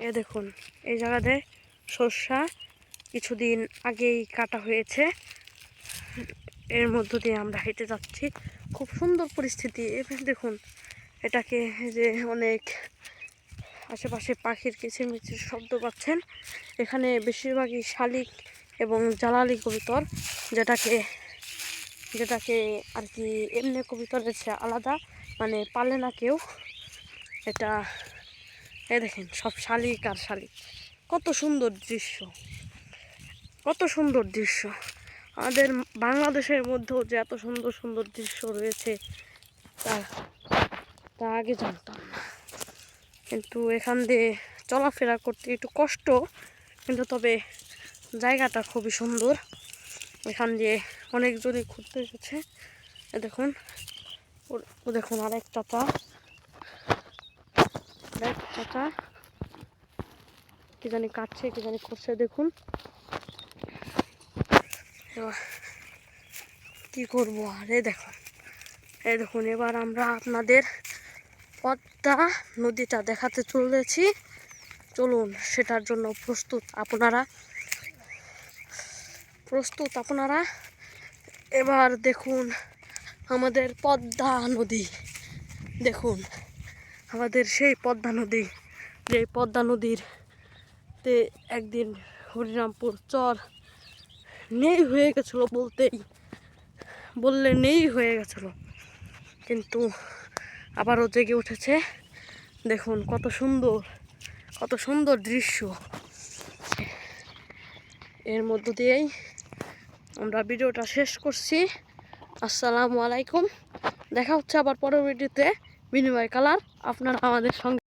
এ দেখুন এই জায়গাতে সর্ষা কিছুদিন আগেই কাটা হয়েছে। এর মধ্য দিয়ে আমরা হেঁটে যাচ্ছি, খুব সুন্দর পরিস্থিতি। এবার দেখুন এটাকে যে অনেক আশেপাশে পাখির কিচিরমিচির শব্দ পাচ্ছেন। এখানে বেশিরভাগই শালিক এবং জালালি কবুতর, যেটাকে আর কি এমনি কবুতরের চেয়ে আলাদা, মানে পালে না কেউ। এটা দেখেন সব শালিক আর শালিক। কত সুন্দর দৃশ্য, কত সুন্দর দৃশ্য। আমাদের বাংলাদেশের মধ্যেও যে এত সুন্দর সুন্দর দৃশ্য রয়েছে তা আগে জানতাম না। কিন্তু এখান দিয়ে চলাফেরা করতে একটু কষ্ট, কিন্তু তবে জায়গাটা খুবই সুন্দর। এখান দিয়ে অনেকজনই ঘুরতে এসেছে। দেখুন ও দেখুন আরেক চাচা কি জানি কাটছে, কি জানি করছে। দেখুন কি করবো আর। দেখুন এবার আমরা আপনাদের পদ্মা নদীটা দেখাতে চলেছি। চলুন, সেটার জন্য প্রস্তুত আপনারা। এবার দেখুন আমাদের পদ্মা নদী, দেখুন আমাদের সেই পদ্মা নদী, যে পদ্মা নদীরতে একদিন হরিরামপুর চর নেই হয়ে গেছিলো, বললে নেই হয়ে গেছিলো, কিন্তু আবারও জেগে উঠেছে। দেখুন কত সুন্দর দৃশ্য। এর মধ্য দিয়েই আমরা ভিডিওটা শেষ করছি। আসসালামু আলাইকুম। দেখা হচ্ছে আবার পরের ভিডিওতে। বিনিময় কালার, আপনারা আমাদের সঙ্গে